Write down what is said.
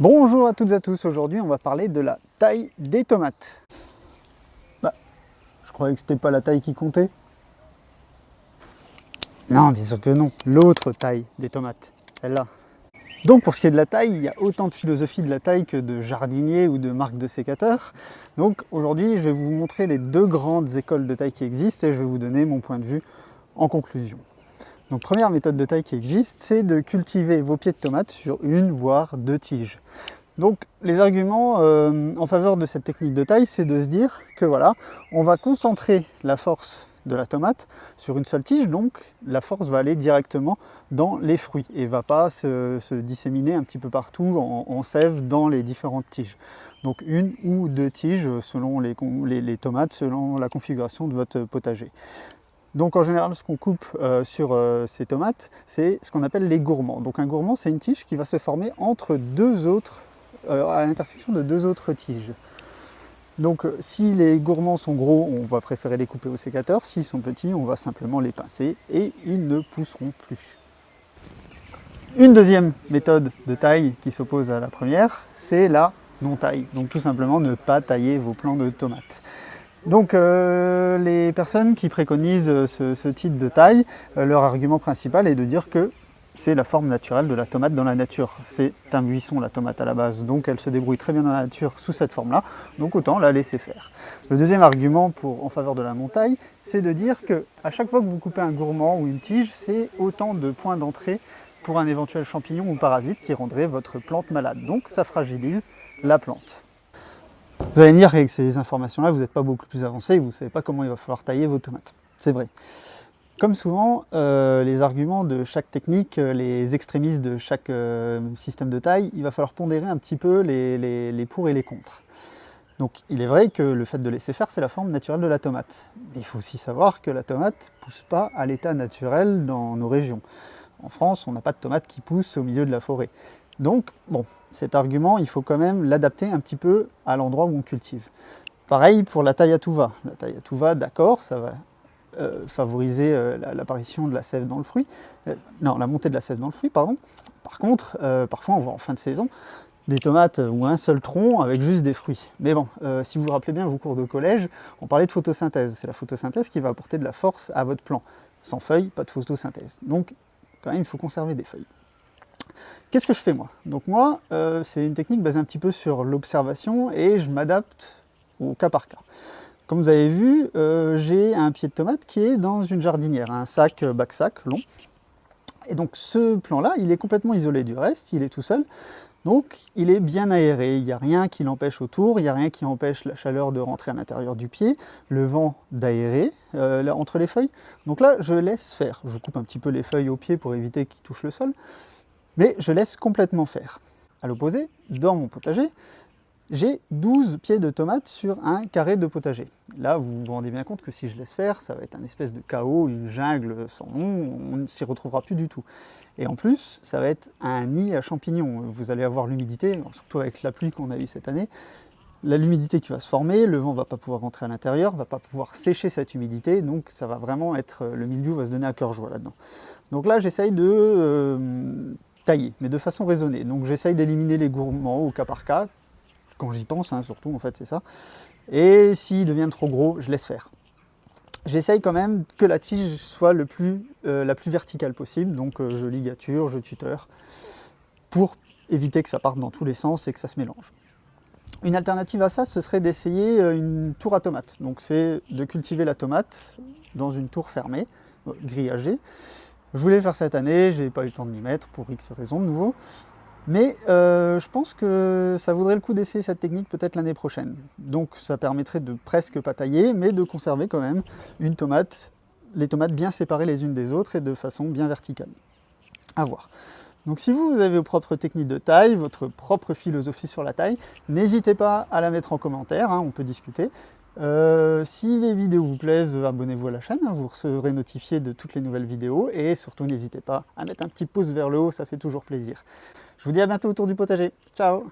Bonjour à toutes et à tous, aujourd'hui on va parler de la taille des tomates. Je croyais que c'était pas la taille qui comptait. Non, bien sûr que non, l'autre taille des tomates, celle-là. Donc pour ce qui est de la taille, il y a autant de philosophie de la taille que de jardiniers ou de marques de sécateurs. Donc aujourd'hui je vais vous montrer les deux grandes écoles de taille qui existent et je vais vous donner mon point de vue en conclusion. Donc première méthode de taille qui existe, c'est de cultiver vos pieds de tomates sur une voire deux tiges. Donc les arguments en faveur de cette technique de taille, c'est de se dire que voilà, on va concentrer la force de la tomate sur une seule tige, donc la force va aller directement dans les fruits et ne va pas se disséminer un petit peu partout en sève dans les différentes tiges. Donc une ou deux tiges selon les tomates, selon la configuration de votre potager. Donc en général, ce qu'on coupe sur ces tomates, c'est ce qu'on appelle les gourmands. Donc un gourmand, c'est une tige qui va se former entre deux autres, à l'intersection de deux autres tiges. Donc si les gourmands sont gros, on va préférer les couper au sécateur. S'ils sont petits, on va simplement les pincer et ils ne pousseront plus. Une deuxième méthode de taille qui s'oppose à la première, c'est la non-taille. Donc tout simplement ne pas tailler vos plants de tomates. Donc les personnes qui préconisent ce type de taille, leur argument principal est de dire que c'est la forme naturelle de la tomate dans la nature. C'est un buisson la tomate à la base, donc elle se débrouille très bien dans la nature sous cette forme-là, donc autant la laisser faire. Le deuxième argument en faveur de la non-taille, c'est de dire que à chaque fois que vous coupez un gourmand ou une tige, c'est autant de points d'entrée pour un éventuel champignon ou parasite qui rendrait votre plante malade. Donc ça fragilise la plante. Vous allez me dire qu'avec ces informations-là, vous n'êtes pas beaucoup plus avancé, vous ne savez pas comment il va falloir tailler vos tomates. C'est vrai. Comme souvent, les arguments de chaque technique, les extrémistes de chaque système de taille, il va falloir pondérer un petit peu les pour et les contre. Donc il est vrai que le fait de laisser faire, c'est la forme naturelle de la tomate. Mais il faut aussi savoir que la tomate ne pousse pas à l'état naturel dans nos régions. En France, on n'a pas de tomates qui poussent au milieu de la forêt. Donc, bon, cet argument, il faut quand même l'adapter un petit peu à l'endroit où on cultive. Pareil pour la taille à tout va. La taille à tout va, d'accord, ça va favoriser l'apparition de la sève dans le fruit. Non, la montée de la sève dans le fruit, pardon. Par contre, parfois on voit en fin de saison des tomates ou un seul tronc avec juste des fruits. Mais bon, si vous vous rappelez bien vos cours de collège, on parlait de photosynthèse. C'est la photosynthèse qui va apporter de la force à votre plant. Sans feuilles, pas de photosynthèse. Donc, quand même, il faut conserver des feuilles. Qu'est-ce que je fais moi? Donc moi, c'est une technique basée un petit peu sur l'observation et je m'adapte au cas par cas. Comme vous avez vu, j'ai un pied de tomate qui est dans une jardinière, un sac bac-sac long. Et donc ce plan-là, il est complètement isolé du reste, il est tout seul. Donc il est bien aéré, il n'y a rien qui l'empêche autour, il n'y a rien qui empêche la chaleur de rentrer à l'intérieur du pied, le vent d'aérer entre les feuilles. Donc là, je laisse faire. Je coupe un petit peu les feuilles au pied pour éviter qu'ils touchent le sol. Mais je laisse complètement faire. À l'opposé, dans mon potager, j'ai 12 pieds de tomates sur un carré de potager. Là, vous vous rendez bien compte que si je laisse faire, ça va être un espèce de chaos, une jungle sans nom, on ne s'y retrouvera plus du tout. Et en plus, ça va être un nid à champignons. Vous allez avoir l'humidité, surtout avec la pluie qu'on a eue cette année, l'humidité qui va se former, le vent ne va pas pouvoir rentrer à l'intérieur, ne va pas pouvoir sécher cette humidité, donc ça va vraiment être, le mildiou va se donner à cœur joie là-dedans. Donc là, j'essaye de tailler, mais de façon raisonnée. Donc j'essaye d'éliminer les gourmands au cas par cas, quand j'y pense, hein, surtout en fait c'est ça. Et s'ils deviennent trop gros, je laisse faire. J'essaye quand même que la tige soit la plus verticale possible, donc je ligature, je tuteur, pour éviter que ça parte dans tous les sens et que ça se mélange. Une alternative à ça, ce serait d'essayer une tour à tomates. Donc c'est de cultiver la tomate dans une tour fermée, grillagée. Je voulais le faire cette année, j'ai pas eu le temps de m'y mettre pour X raisons de nouveau. Mais je pense que ça vaudrait le coup d'essayer cette technique peut-être l'année prochaine. Donc ça permettrait de presque pas tailler, mais de conserver quand même les tomates bien séparées les unes des autres et de façon bien verticale. À voir. Donc si vous avez vos propres techniques de taille, votre propre philosophie sur la taille, n'hésitez pas à la mettre en commentaire, hein, on peut discuter. Si les vidéos vous plaisent, abonnez-vous à la chaîne, hein, vous serez notifié de toutes les nouvelles vidéos et surtout n'hésitez pas à mettre un petit pouce vers le haut, ça fait toujours plaisir. Je vous dis à bientôt autour du potager. Ciao!